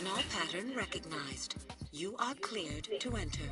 Retinol pattern recognized. You are cleared to enter.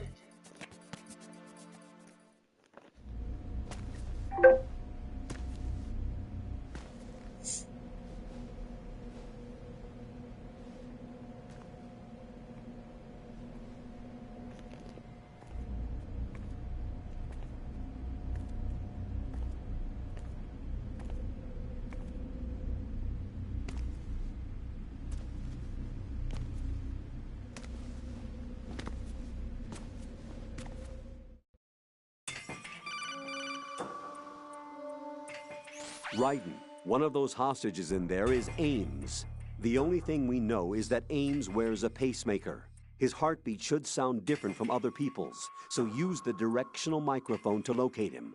Raiden, one of those hostages in there is Ames. The only thing we know is that Ames wears a pacemaker. His heartbeat should sound different from other people's, so use the directional microphone to locate him.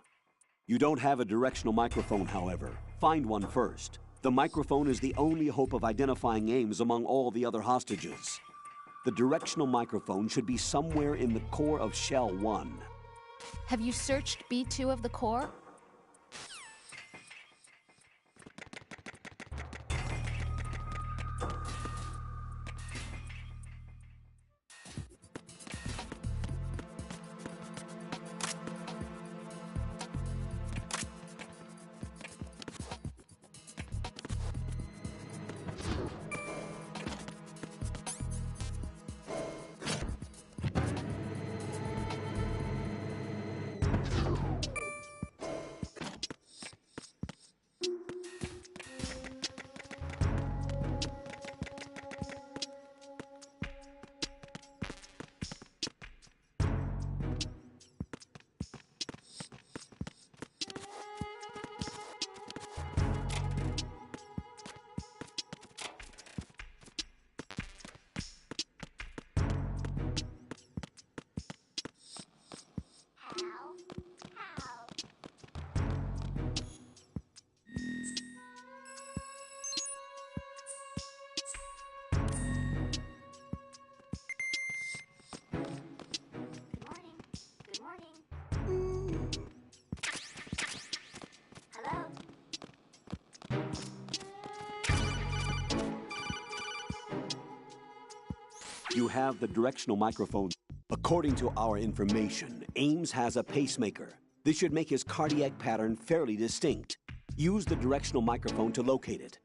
You don't have a directional microphone, however. Find one first. The microphone is the only hope of identifying Ames among all the other hostages. The directional microphone should be somewhere in the core of Shell 1. Have you searched B2 of the core? You have the directional microphone. According to our information, Ames has a pacemaker. This should make his cardiac pattern fairly distinct. Use the directional microphone to locate it.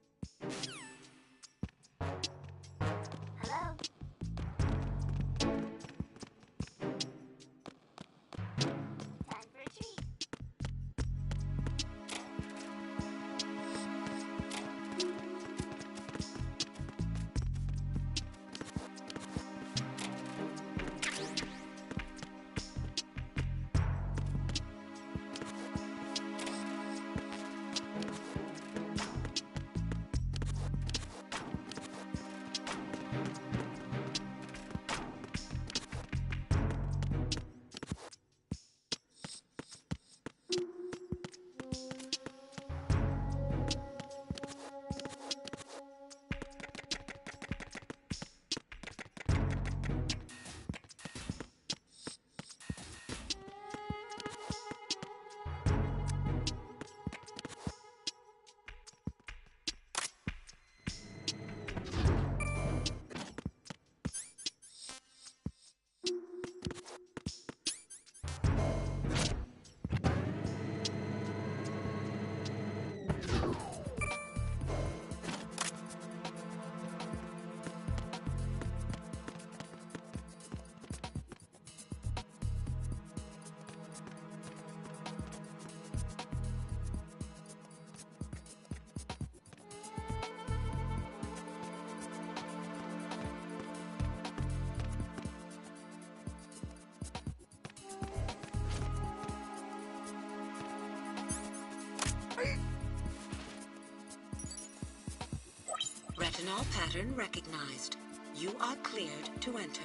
Retinol pattern recognized. You are cleared to enter.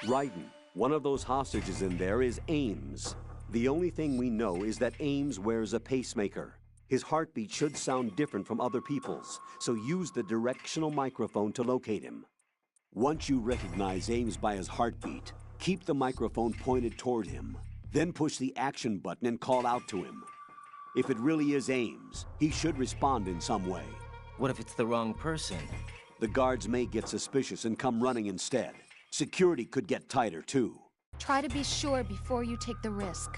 Raiden, one of those hostages in there is Ames. The only thing we know is that Ames wears a pacemaker. His heartbeat should sound different from other people's, so use the directional microphone to locate him. Once you recognize Ames by his heartbeat, keep the microphone pointed toward him. Then push the action button and call out to him. If it really is Ames, he should respond in some way. What if it's the wrong person? The guards may get suspicious and come running instead. Security could get tighter, too. Try to be sure before you take the risk.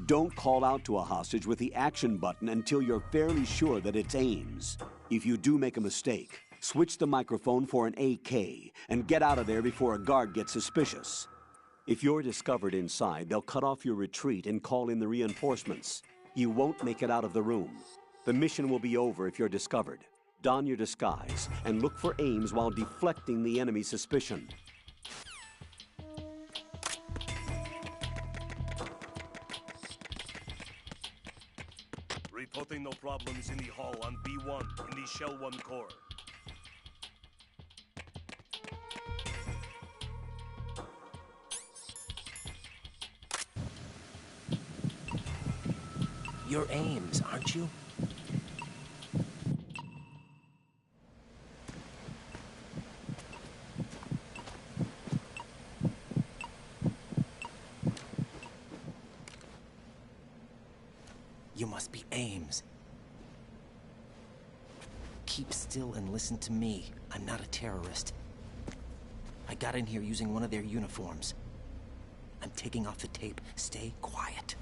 Don't call out to a hostage with the action button until you're fairly sure that it's Ames. If you do make a mistake, switch the microphone for an AK and get out of there before a guard gets suspicious. If you're discovered inside, they'll cut off your retreat and call in the reinforcements. You won't make it out of the room. The mission will be over if you're discovered. Don your disguise and look for Ames while deflecting the enemy's suspicion. Reporting no problems in the hall on B1 in the Shell 1 core. You're Ames, aren't you? You must be Ames. Keep still and listen to me. I'm not a terrorist. I got in here using one of their uniforms. I'm taking off the tape. Stay quiet.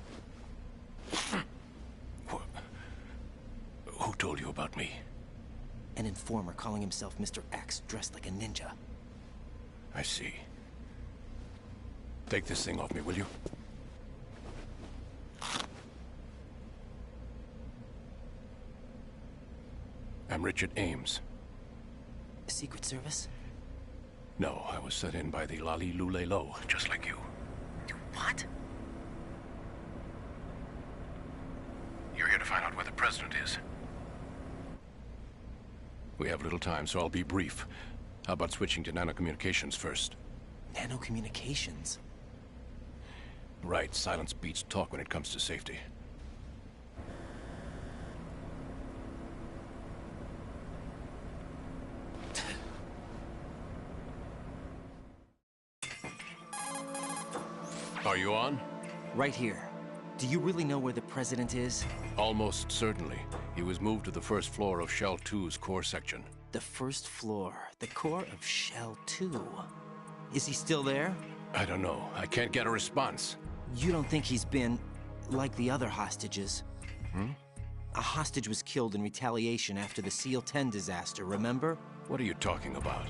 Who told you about me? An informer calling himself Mr. X, dressed like a ninja. I see. Take this thing off me, will you? I'm Richard Ames. Secret Service? No, I was sent in by the Lali Lule Lo, just like you. What? You're here to find out where the president is. We have little time, so I'll be brief. How about switching to nanocommunications first? Nanocommunications? Right, silence beats talk when it comes to safety. Are you on? Right here. Do you really know where the president is? Almost certainly. He was moved to the first floor of Shell 2's core section. The first floor, the core of Shell 2. Is he still there? I don't know. I can't get a response. You don't think he's been like the other hostages? A hostage was killed in retaliation after the SEAL 10 disaster, remember? What are you talking about?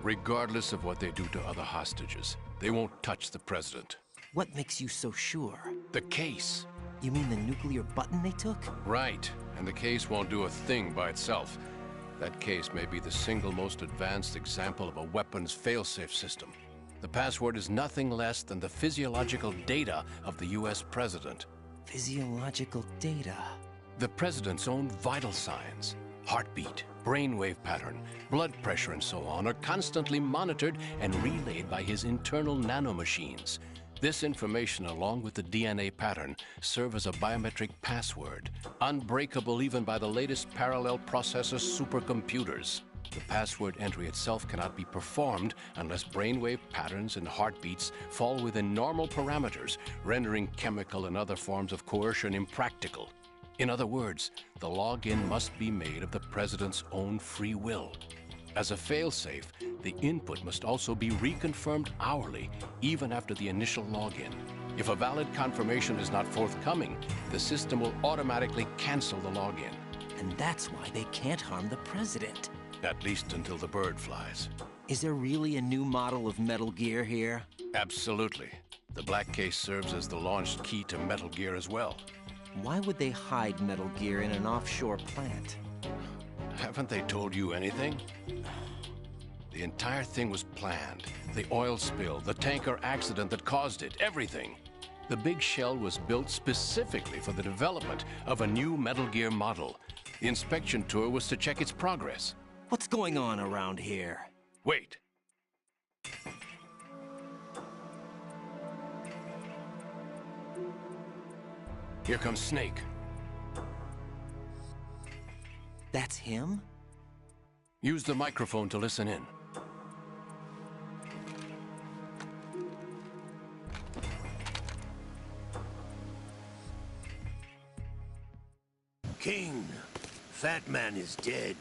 Regardless of what they do to other hostages, they won't touch the president. What makes you so sure? The case. You mean the nuclear button they took? Right. And the case won't do a thing by itself. That case may be the single most advanced example of a weapons failsafe system. The password is nothing less than the physiological data of the US president. Physiological data? The president's own vital signs, heartbeat, brainwave pattern, blood pressure, and so on, are constantly monitored and relayed by his internal nanomachines. This information, along with the DNA pattern, serve as a biometric password, unbreakable even by the latest parallel processor supercomputers. The password entry itself cannot be performed unless brainwave patterns and heartbeats fall within normal parameters, rendering chemical and other forms of coercion impractical. In other words, the login must be made of the president's own free will. As a failsafe, the input must also be reconfirmed hourly, even after the initial login. If a valid confirmation is not forthcoming, the system will automatically cancel the login. And that's why they can't harm the president. At least until the bird flies. Is there really a new model of Metal Gear here? Absolutely. The black case serves as the launch key to Metal Gear as well. Why would they hide Metal Gear in an offshore plant? Haven't they told you anything? The entire thing was planned. The oil spill, the tanker accident that caused it, everything. The big shell was built specifically for the development of a new Metal Gear model. The inspection tour was to check its progress. What's going on around here? Wait. Here comes Snake. That's him? Use the microphone to listen in. King, Fat Man is dead.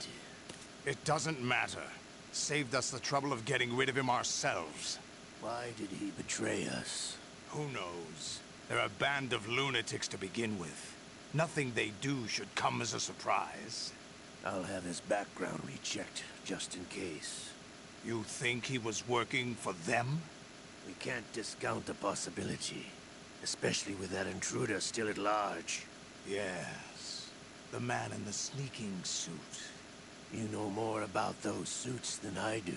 It doesn't matter. Saved us the trouble of getting rid of him ourselves. Why did he betray us? Who knows? They're a band of lunatics to begin with. Nothing they do should come as a surprise. I'll have his background rechecked, just in case. You think he was working for them? We can't discount the possibility, especially with that intruder still at large. Yes. The man in the sneaking suit. You know more about those suits than I do.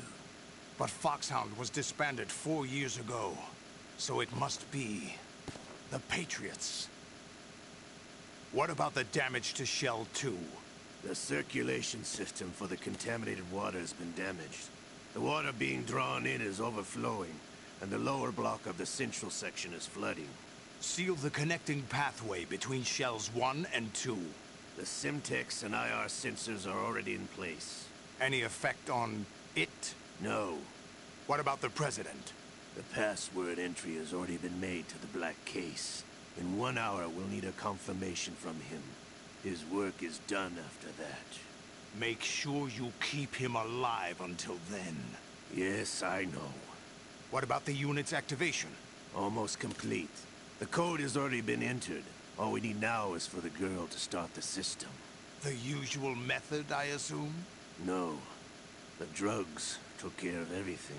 But Foxhound was disbanded 4 years ago. So it must be the Patriots. What about the damage to Shell 2? The circulation system for the contaminated water has been damaged. The water being drawn in is overflowing, and the lower block of the central section is flooding. Seal the connecting pathway between Shells 1 and 2. The Simtex and IR sensors are already in place. Any effect on it? No. What about the President? The password entry has already been made to the black case. In 1 hour, we'll need a confirmation from him. His work is done after that. Make sure you keep him alive until then. Yes, I know. What about the unit's activation? Almost complete. The code has already been entered. All we need now is for the girl to start the system. The usual method, I assume? No. The drugs took care of everything.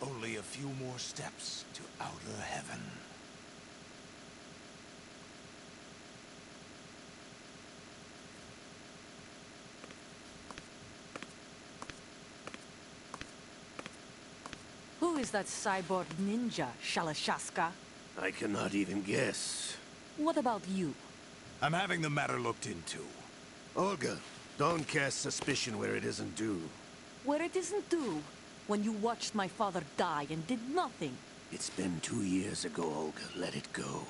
Only a few more steps to outer heaven. Who is that cyborg ninja, Shalashaska? I cannot even guess. What about you? I'm having the matter looked into. Olga, don't cast suspicion where it isn't due. Where it isn't due, when you watched my father die and did nothing. It's been 2 years ago, Olga. Let it go.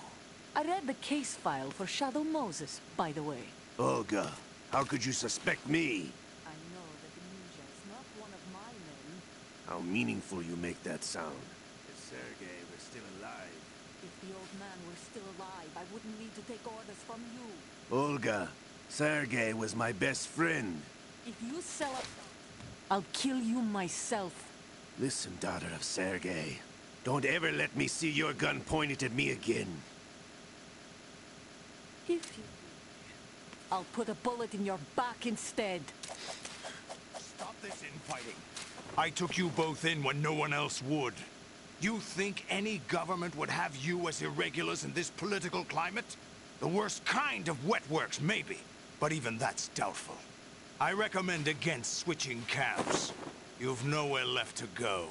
I read the case file for Shadow Moses, by the way. Olga, how could you suspect me? I know that the ninja is not one of my men. How meaningful you make that sound. If Sergei were still alive... If the old man were still alive, I wouldn't need to take orders from you. Olga, Sergei was my best friend. If you sell up, I'll kill you myself. Listen, daughter of Sergei. Don't ever let me see your gun pointed at me again. If you wish, I'll put a bullet in your back instead. Stop this infighting. I took you both in when no one else would. You think any government would have you as irregulars in this political climate? The worst kind of wet works, maybe. But even that's doubtful. I recommend against switching camps. You've nowhere left to go.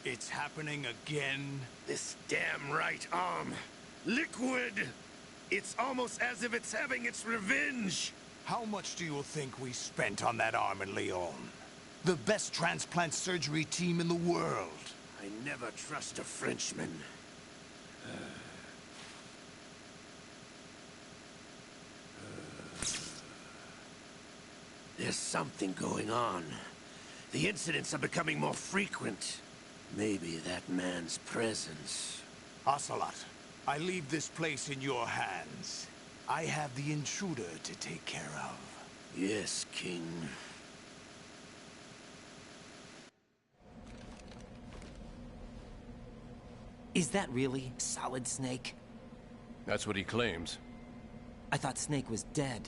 It's happening again. This damn right arm. Liquid! It's almost as if it's having its revenge. How much do you think we spent on that arm in Lyon? The best transplant surgery team in the world. I never trust a Frenchman. There's something going on. The incidents are becoming more frequent. Maybe that man's presence. Ocelot, I leave this place in your hands. I have the intruder to take care of. Yes, King. Is that really Solid Snake? That's what he claims. I thought Snake was dead.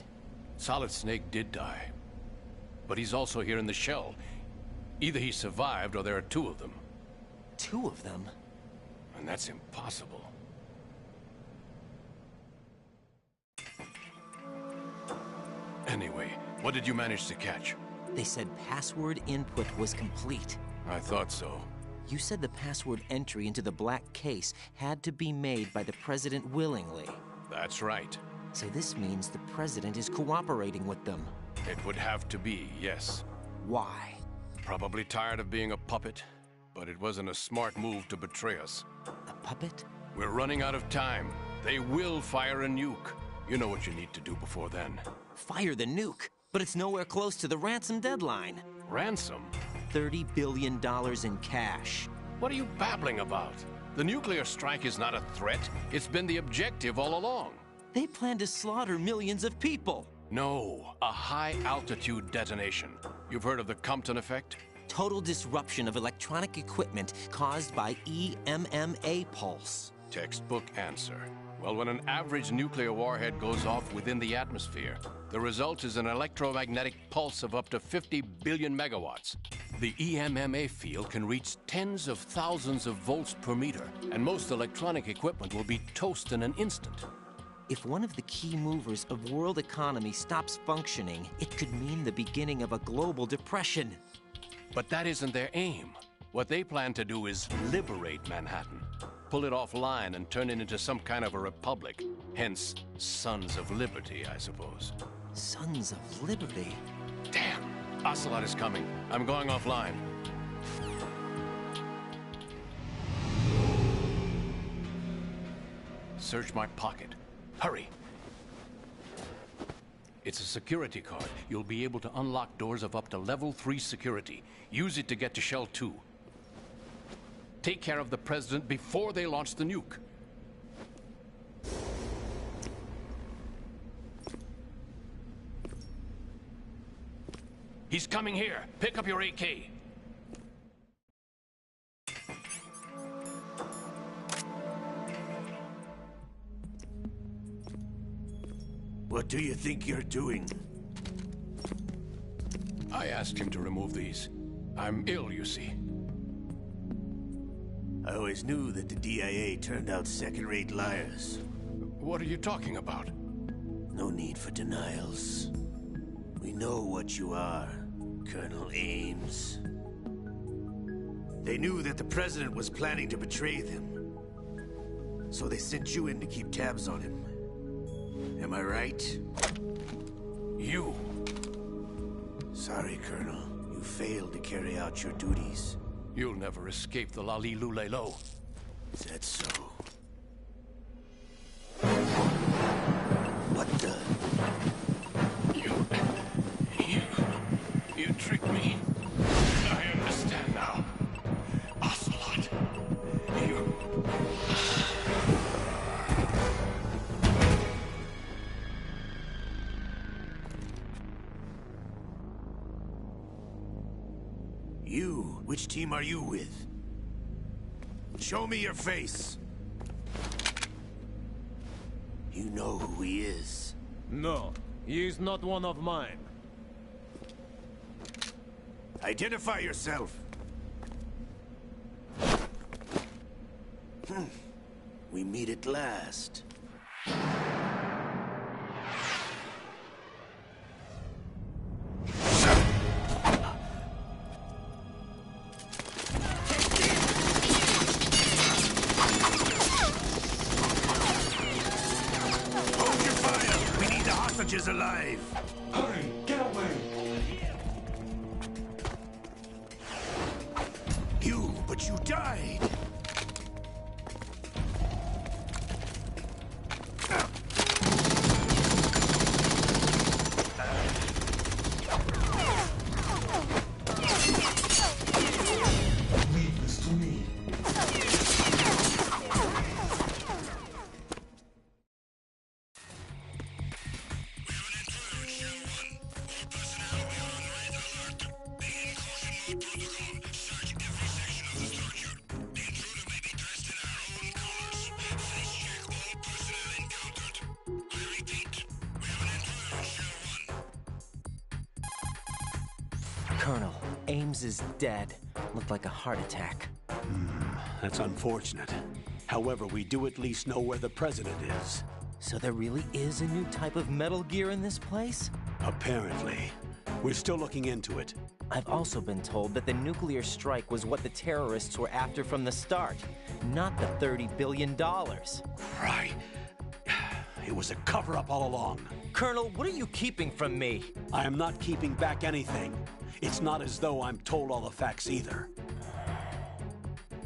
Solid Snake did die. But he's also here in the shell. Either he survived or there are two of them. Two of them? And that's impossible. Anyway, what did you manage to catch? They said password input was complete. I thought so. You said the password entry into the black case had to be made by the President willingly. That's right. So this means the President is cooperating with them. It would have to be, yes. Why? Probably tired of being a puppet, but it wasn't a smart move to betray us. A puppet? We're running out of time. They will fire a nuke. You know what you need to do before then. Fire the nuke, but it's nowhere close to the ransom deadline. Ransom? $30 billion in cash. What are you babbling about? The nuclear strike is not a threat. It's been the objective all along. They plan to slaughter millions of people. No, a high-altitude detonation. You've heard of the Compton effect? Total disruption of electronic equipment caused by EMMA pulse. Textbook answer. Well, when an average nuclear warhead goes off within the atmosphere, the result is an electromagnetic pulse of up to 50 billion megawatts. The EMMA field can reach tens of thousands of volts per meter, and most electronic equipment will be toast in an instant. If one of the key movers of world economy stops functioning, it could mean the beginning of a global depression. But that isn't their aim. What they plan to do is liberate Manhattan. Pull it offline and turn it into some kind of a republic. Hence, Sons of Liberty, I suppose. Sons of Liberty? Damn! Ocelot is coming. I'm going offline. Search my pocket. Hurry! It's a security card. You'll be able to unlock doors of up to level 3 security. Use it to get to Shell 2. Take care of the president before they launch the nuke. He's coming here. Pick up your AK. What do you think you're doing? I asked him to remove these. I'm ill, you see. I always knew that the DIA turned out second-rate liars. What are you talking about? No need for denials. We know what you are, Colonel Ames. They knew that the president was planning to betray them. So they sent you in to keep tabs on him. Am I right? You? Sorry, Colonel. You failed to carry out your duties. You'll never escape the Lali-Lu-Le-Lo. Is that so? What the? You tricked me. I understand now. Ocelot. You? Which team are you with? Show me your face. You know who he is. No, he is not one of mine. Identify yourself. We meet at last. Hold your fire! We need the hostages alive! Hurry! Get away! But you died! Leave this to me. Colonel, Ames is dead. Looked like a heart attack. That's unfortunate. However, we do at least know where the president is. So there really is a new type of Metal Gear in this place? Apparently. We're still looking into it. I've also been told that the nuclear strike was what the terrorists were after from the start, not the $30 billion. Right. It was a cover-up all along. Colonel, what are you keeping from me? I am not keeping back anything. It's not as though I'm told all the facts either.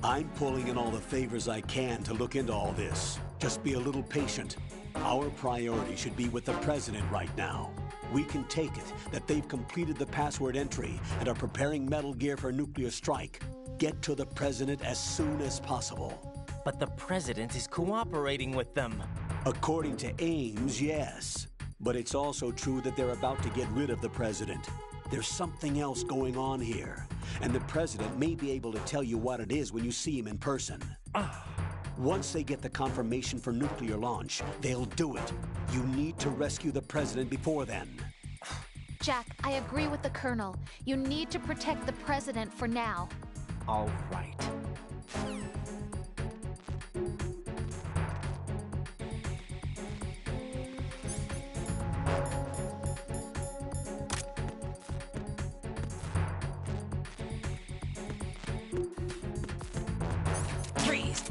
I'm pulling in all the favors I can to look into all this. Just be a little patient. Our priority should be with the President right now. We can take it that they've completed the password entry and are preparing Metal Gear for a nuclear strike. Get to the President as soon as possible. But the President is cooperating with them. According to Ames, yes. But it's also true that they're about to get rid of the President. There's something else going on here, and the President may be able to tell you what it is when you see him in person. Once they get the confirmation for nuclear launch, they'll do it. You need to rescue the President before then. Jack, I agree with the Colonel. You need to protect the President for now. All right. Freeze!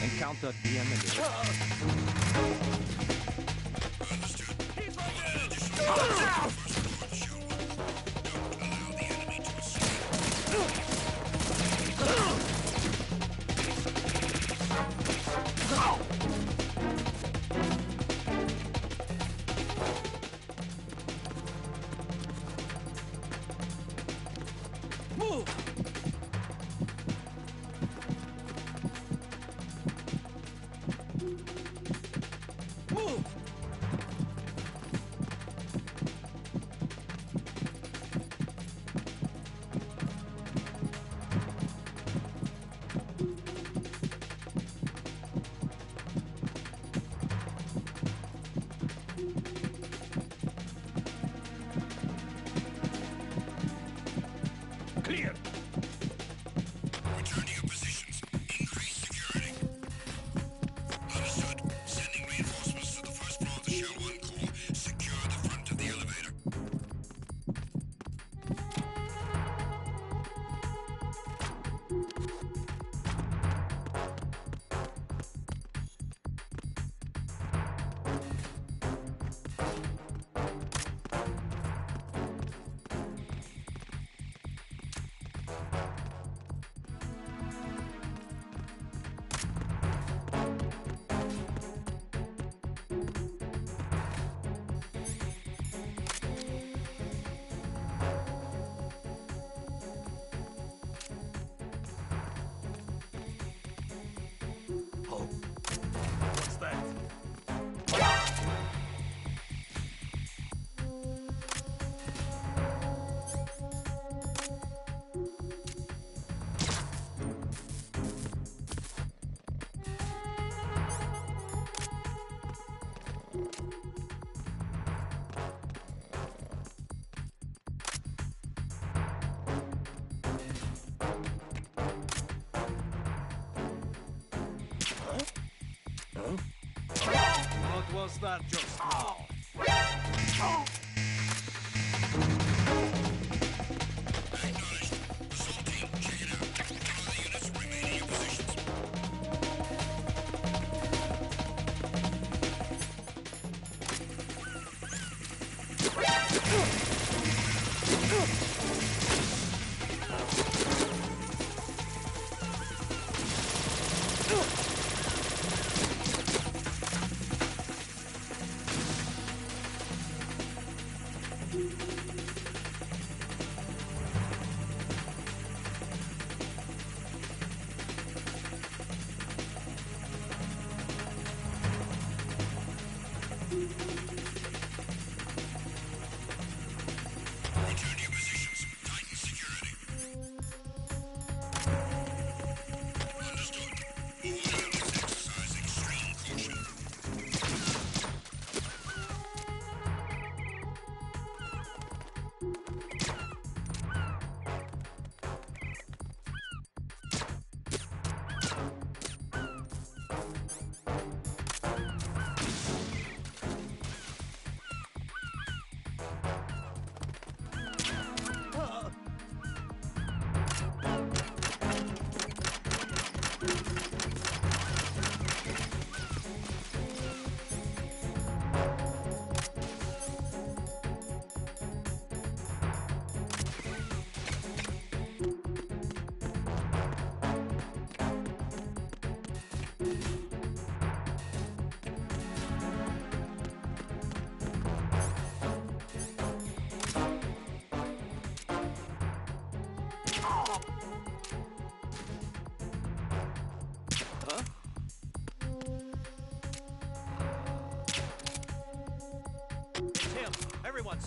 Encounter the enemy. Clear. Return to your positions. Increase security. Understood. Sending reinforcements to the first floor of the Shell 1 core. Secure the front of the elevator. What's that? What was that just now? Acknowledged. Assault team, check it out. All the units remain in your positions.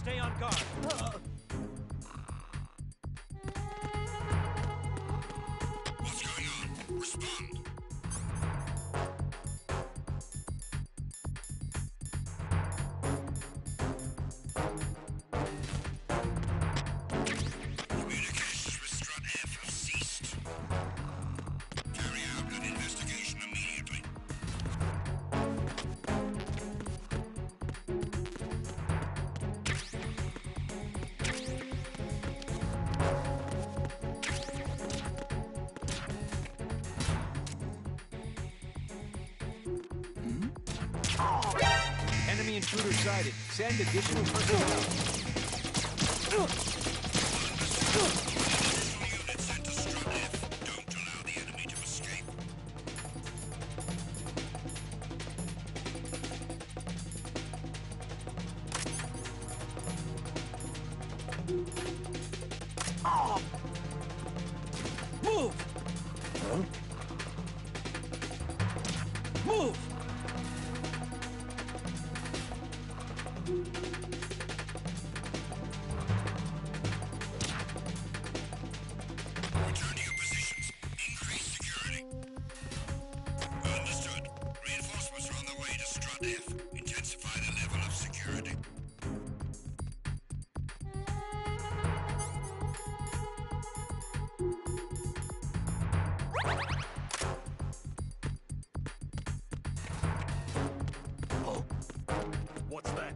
Stay on guard. What's going on? Respond. Communications with Strut F have ceased. Carry out an investigation immediately. Enemy intruder sighted. Send additional personnel. Units sent to Strut F. Don't allow the enemy to escape. Move! Move! Return to your positions. Increase security. Understood. Reinforcements are on their way to Strut F. Intensify the level of security. What's that?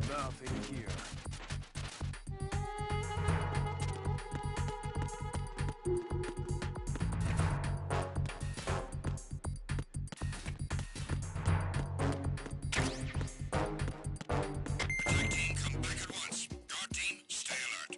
Nothing here. Attack team, come back at once. Guard team, stay alert.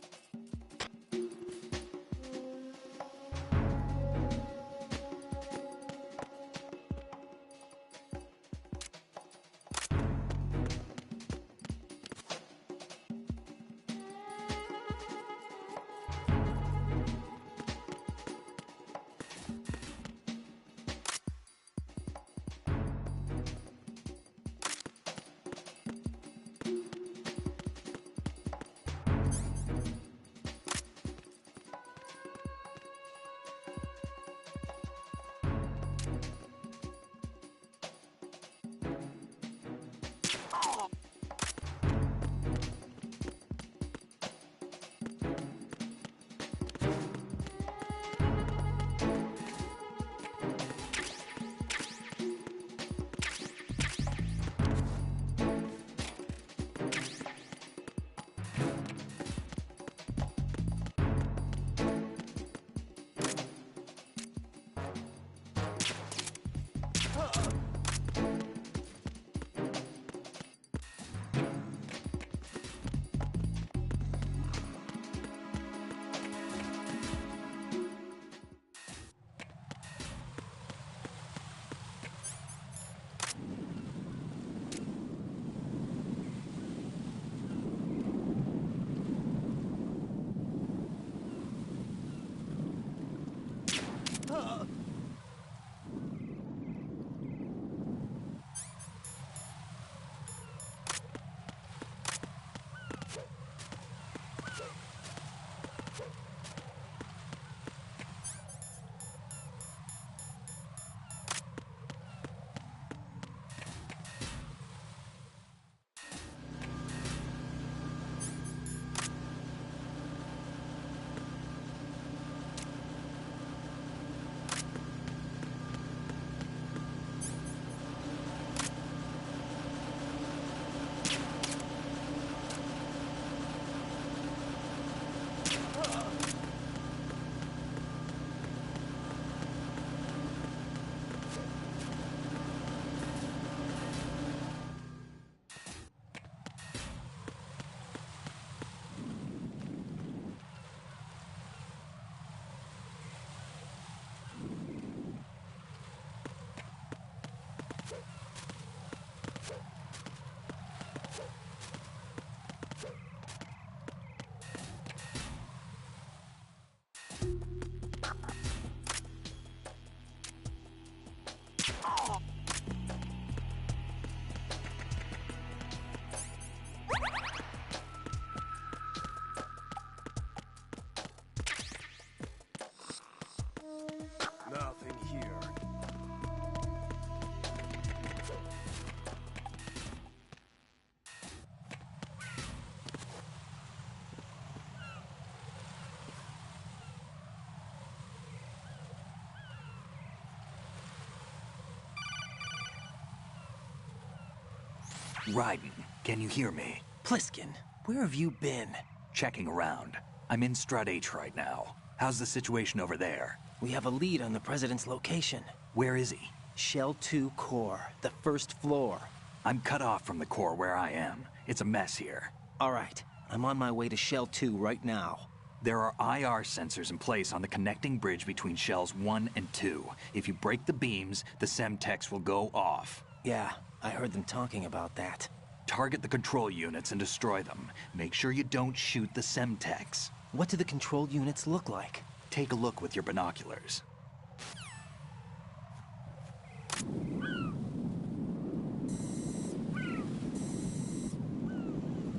Raiden, can you hear me? Pliskin, where have you been? Checking around. I'm in Strut H right now. How's the situation over there? We have a lead on the President's location. Where is he? Shell 2 core, the first floor. I'm cut off from the core where I am. It's a mess here. All right, I'm on my way to Shell 2 right now. There are IR sensors in place on the connecting bridge between Shells 1 and 2. If you break the beams, the Semtex will go off. Yeah, I heard them talking about that. Target the control units and destroy them. Make sure you don't shoot the Semtex. What do the control units look like? Take a look with your binoculars.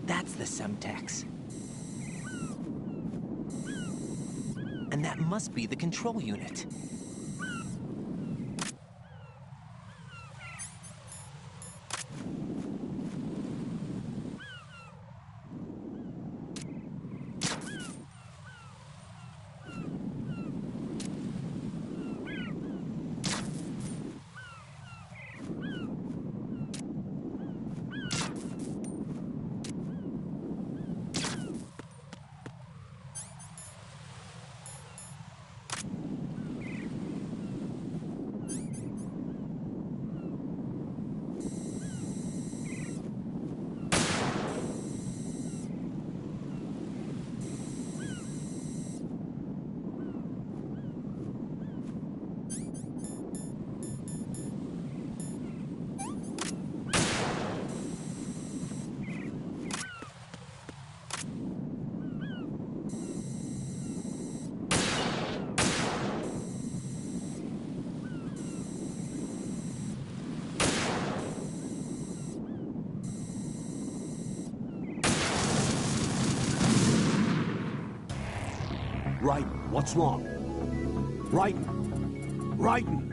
That's the Semtex. And that must be the control unit. Raiden, what's wrong? Raiden! Raiden!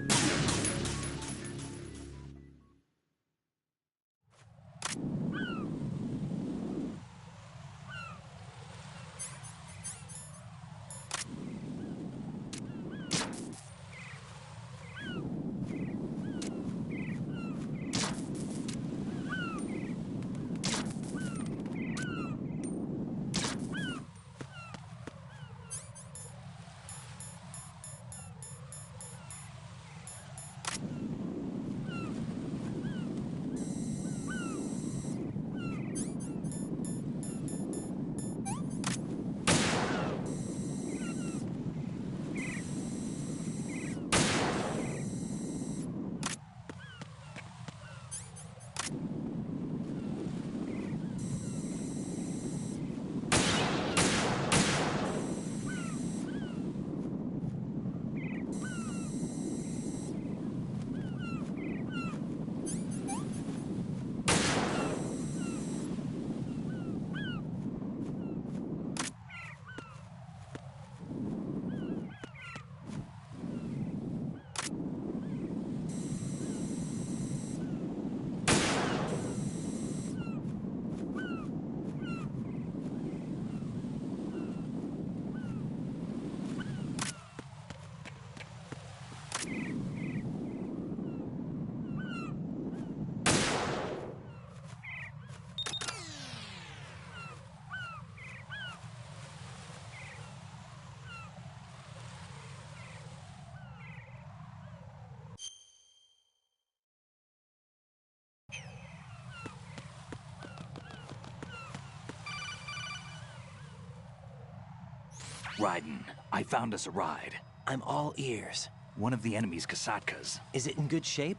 Raiden, I found us a ride. I'm all ears. One of the enemy's Kasatkas. Is it in good shape?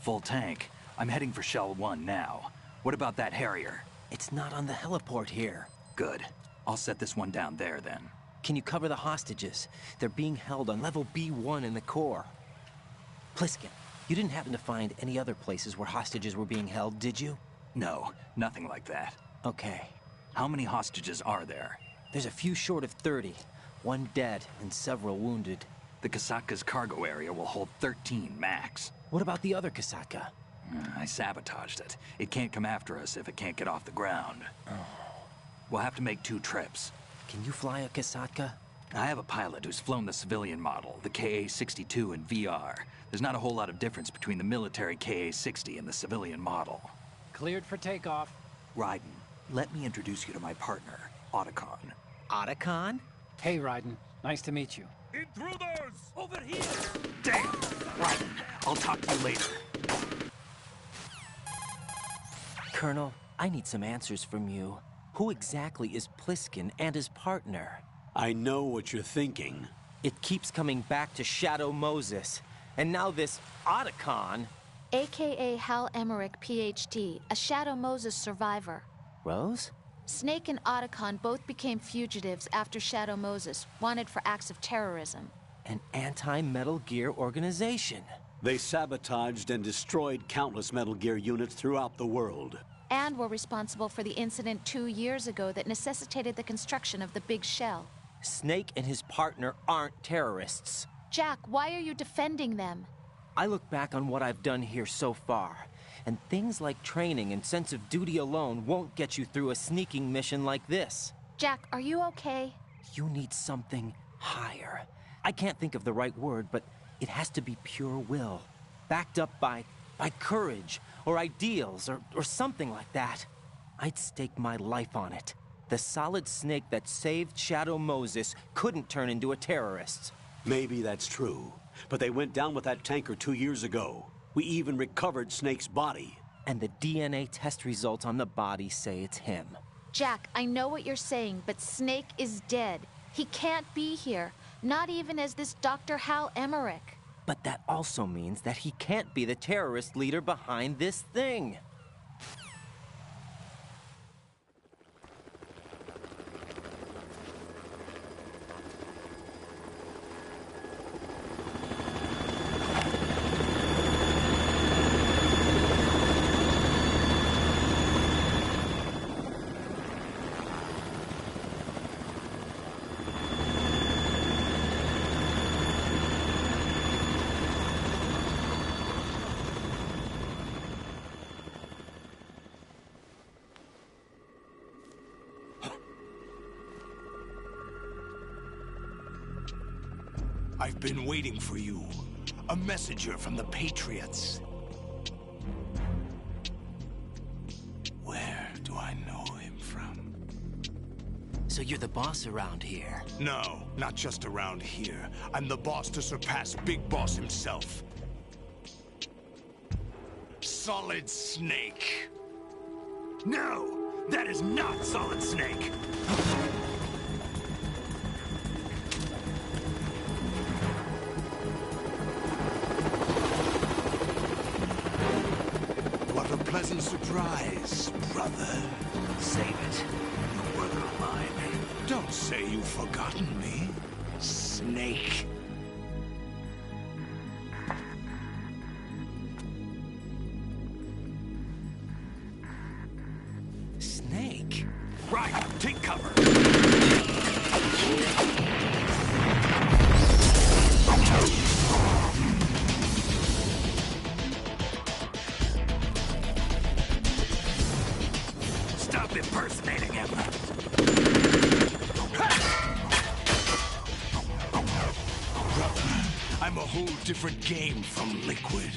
Full tank. I'm heading for Shell 1 now. What about that Harrier? It's not on the heliport here. Good. I'll set this one down there then. Can you cover the hostages? They're being held on level B1 in the core. Pliskin, you didn't happen to find any other places where hostages were being held, did you? No, nothing like that. Okay. How many hostages are there? There's a few short of 30. One dead and several wounded. The Kasatka's cargo area will hold 13 max. What about the other Kasatka? I sabotaged it. It can't come after us if it can't get off the ground. Oh. We'll have to make 2 trips. Can you fly a Kasatka? I have a pilot who's flown the civilian model, the KA-62 in VR. There's not a whole lot of difference between the military KA-60 and the civilian model. cleared for takeoff. Raiden, let me introduce you to my partner, Otacon. Otacon? Hey, Raiden. Nice to meet you. Intruders! Over here! Damn! Raiden, I'll talk to you later. Colonel, I need some answers from you. Who exactly is Pliskin and his partner? I know what you're thinking. It keeps coming back to Shadow Moses. And now this Otacon. AKA Hal Emmerich, PhD, a Shadow Moses survivor. Rose? Snake and Otacon both became fugitives after Shadow Moses, wanted for acts of terrorism. An anti-Metal Gear organization. They sabotaged and destroyed countless Metal Gear units throughout the world. And were responsible for the incident 2 years ago that necessitated the construction of the Big Shell. Snake and his partner aren't terrorists. Jack, why are you defending them? I look back on what I've done here so far, and things like training and sense of duty alone won't get you through a sneaking mission like this. Jack, are you okay? You need something higher. I can't think of the right word, but it has to be pure will, backed up by courage, or ideals, or something like that. I'd stake my life on it. The solid Snake that saved Shadow Moses couldn't turn into a terrorist. Maybe that's true, but they went down with that tanker 2 years ago. We even recovered Snake's body. And the DNA test results on the body say it's him. Jack, I know what you're saying, but Snake is dead. He can't be here, not even as this Dr. Hal Emmerich. But that also means that he can't be the terrorist leader behind this thing. I've been waiting for you. A messenger from the Patriots. Where do I know him from? So you're the boss around here? No, not just around here. I'm the boss to surpass Big Boss himself. Solid Snake. No, that is not Solid Snake. Pleasant surprise, brother. Save it. You work of mine. Don't say you've forgotten me, Snake. Snake? Right, take cover. Stop impersonating him. Brother, I'm a whole different game from Liquid.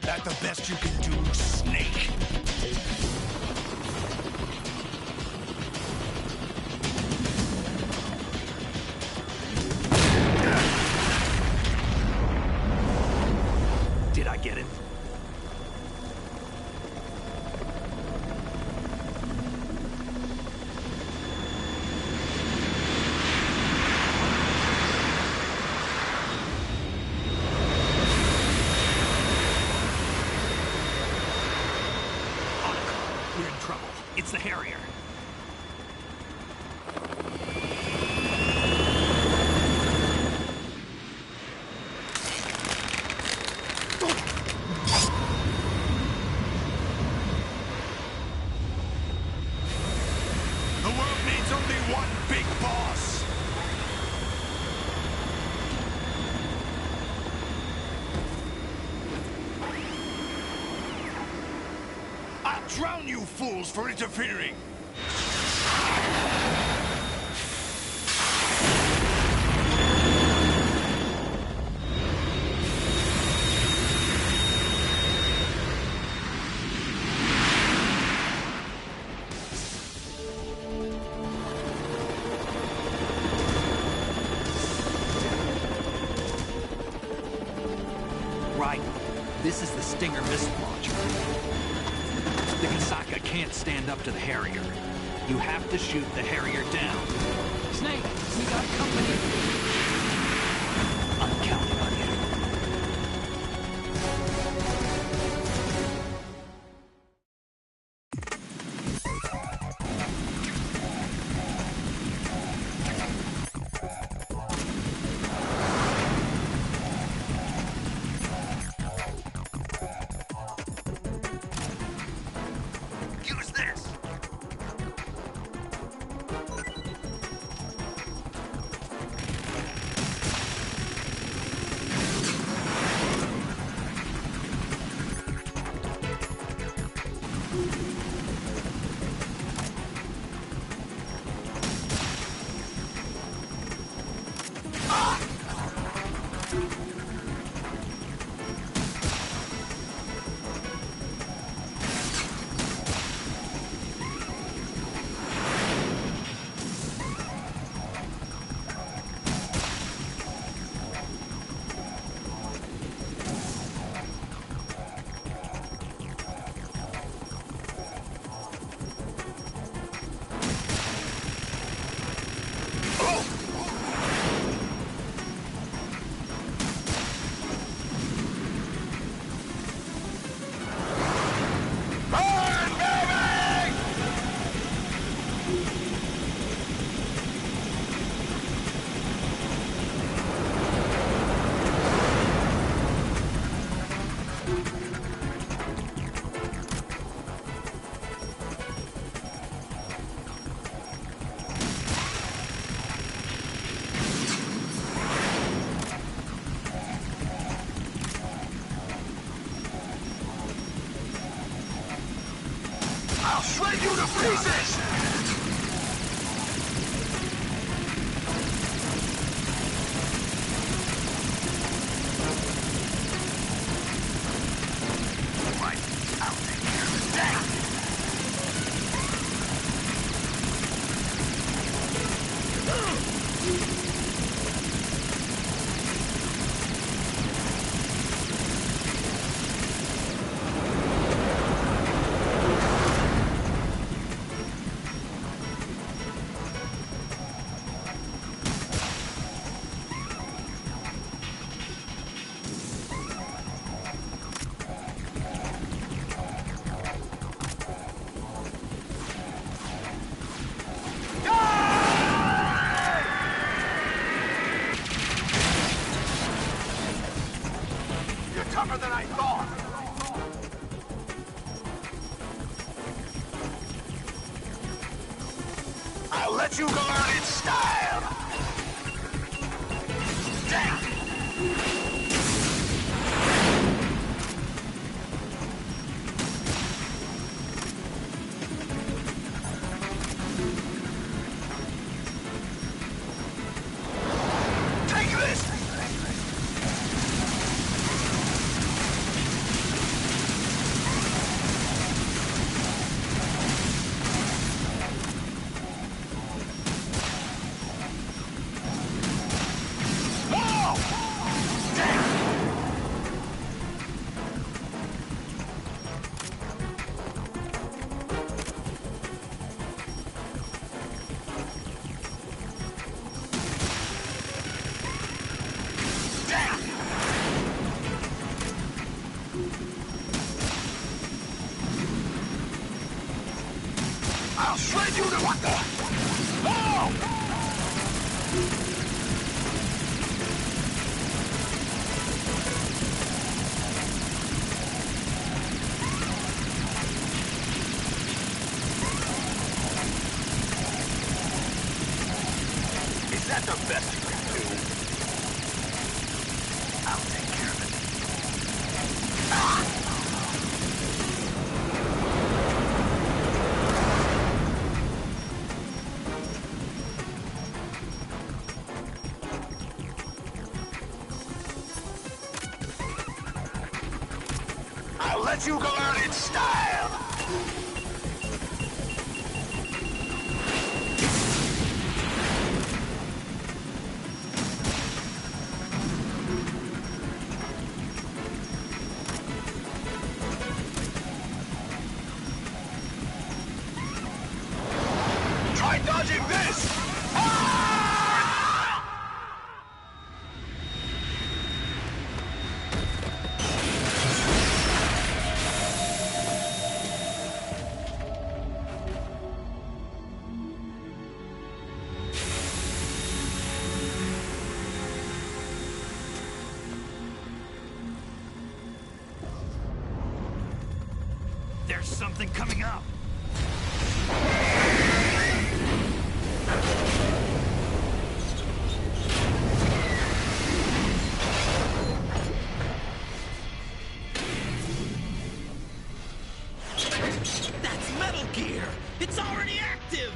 That the best you can do, Snake? Did I get it? We're in trouble. It's the Harrier. drown you fools for interfering! Right. This is the Stinger missile launcher. The Kasaka can't stand up to the Harrier. You have to shoot the Harrier down. Snake, we got company. I'm counting on you. Use this! I'll shred you to pieces! Right, I'll take care of it. Damn! Tougher than I thought! I'll let you go out in style! Damn! Take this! I'll shred you to what the... Oh! Is that the best you can do? I'll take care of it. Ah! but you go out in style! Try dodging this! There's something coming up. That's Metal Gear! It's already active!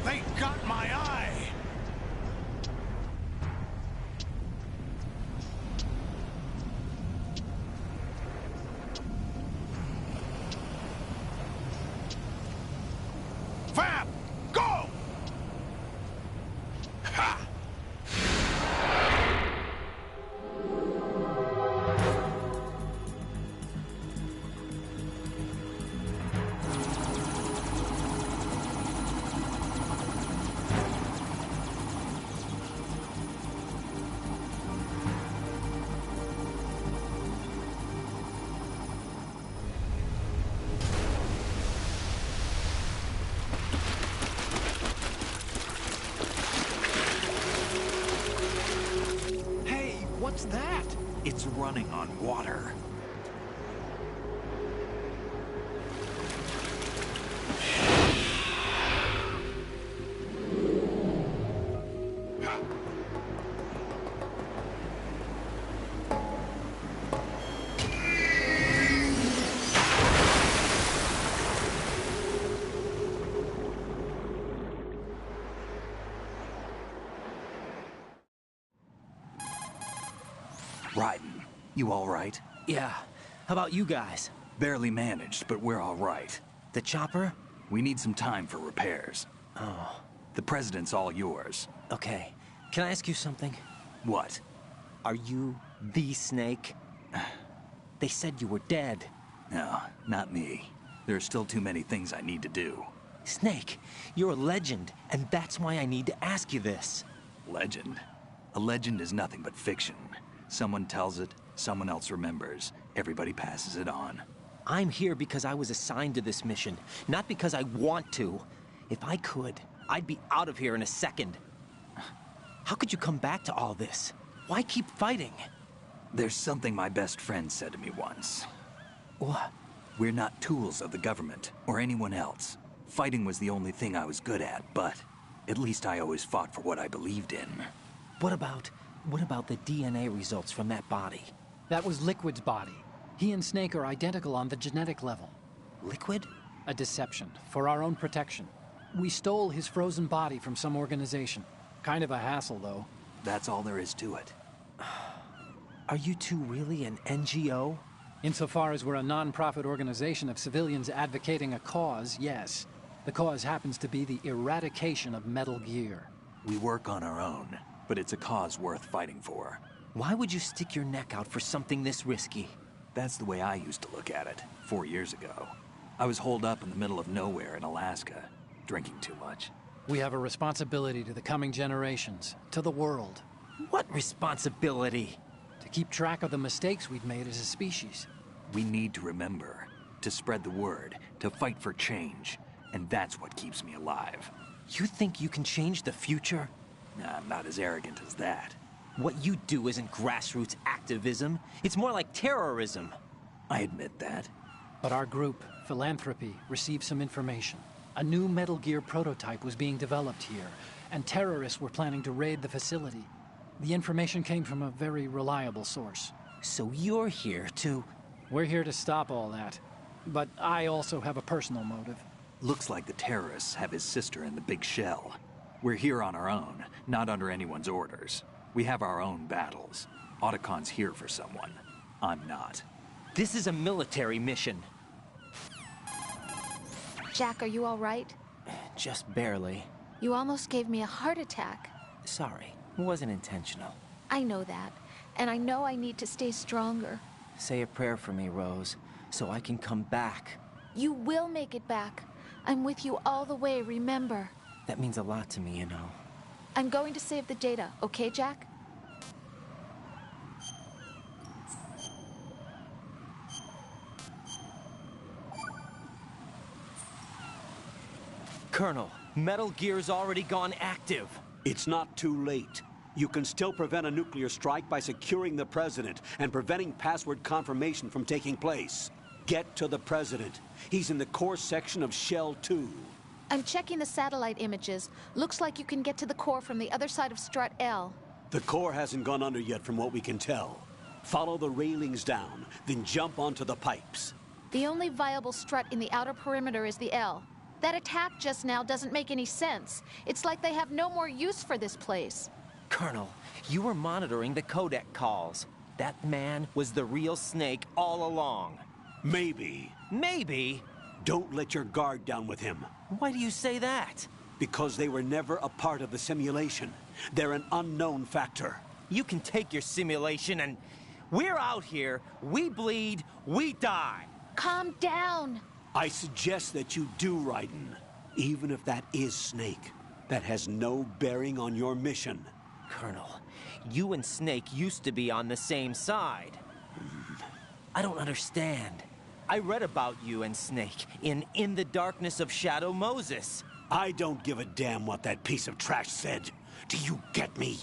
They got my eye! Fab! Go! Ha! What's that? It's running on water. Raiden, you all right? Yeah. How about you guys? Barely managed, but we're all right. The chopper? We need some time for repairs. Oh. The president's all yours. Okay. Can I ask you something? What? Are you the Snake? They said you were dead. No, not me. There are still too many things I need to do. Snake, you're a legend, and that's why I need to ask you this. Legend? A legend is nothing but fiction. Someone tells it, someone else remembers. Everybody passes it on. I'm here because I was assigned to this mission, not because I want to. If I could, I'd be out of here in a second. How could you come back to all this? Why keep fighting? There's something my best friend said to me once. What? We're not tools of the government or anyone else. Fighting was the only thing I was good at, but at least I always fought for what I believed in. What about the DNA results from that body? That was Liquid's body. He and Snake are identical on the genetic level. Liquid? A deception, for our own protection. We stole his frozen body from some organization. Kind of a hassle, though. That's all there is to it. Are you two really an NGO? Insofar as we're a non-profit organization of civilians advocating a cause, yes. The cause happens to be the eradication of Metal Gear. We work on our own, but it's a cause worth fighting for. Why would you stick your neck out for something this risky? That's the way I used to look at it. 4 years ago. I was holed up in the middle of nowhere in Alaska, drinking too much. We have a responsibility to the coming generations, to the world. What responsibility? To keep track of the mistakes we've made as a species. We need to remember, to spread the word, to fight for change. And that's what keeps me alive. You think you can change the future? Nah, I'm not as arrogant as that. What you do isn't grassroots activism. It's more like terrorism. I admit that. But our group, Philanthropy, received some information. A new Metal Gear prototype was being developed here, and terrorists were planning to raid the facility. The information came from a very reliable source. So you're here to... We're here to stop all that. But I also have a personal motive. Looks like the terrorists have his sister in the big shell. We're here on our own, not under anyone's orders. We have our own battles. Otacon's here for someone. I'm not. This is a military mission. Jack, are you all right? Just barely. You almost gave me a heart attack. Sorry, it wasn't intentional. I know that, and I know I need to stay stronger. Say a prayer for me, Rose, so I can come back. You will make it back. I'm with you all the way, remember. That means a lot to me, you know. I'm going to save the data, okay, Jack? Colonel, Metal Gear's already gone active. It's not too late. You can still prevent a nuclear strike by securing the president and preventing password confirmation from taking place. Get to the president. He's in the core section of Shell 2. I'm checking the satellite images. Looks like you can get to the core from the other side of Strut L. The core hasn't gone under yet from what we can tell. Follow the railings down, then jump onto the pipes. The only viable strut in the outer perimeter is the L. That attack just now doesn't make any sense. It's like they have no more use for this place. Colonel, you were monitoring the codec calls. That man was the real Snake all along. Maybe. Maybe? Don't let your guard down with him. Why do you say that? Because they were never a part of the simulation. They're an unknown factor. You can take your simulation and... We're out here, we bleed, we die. Calm down. I suggest that you do, Raiden. Even if that is Snake. That has no bearing on your mission. Colonel, you and Snake used to be on the same side. I don't understand. I read about you and Snake in the Darkness of Shadow Moses. I don't give a damn what that piece of trash said. Do you get me?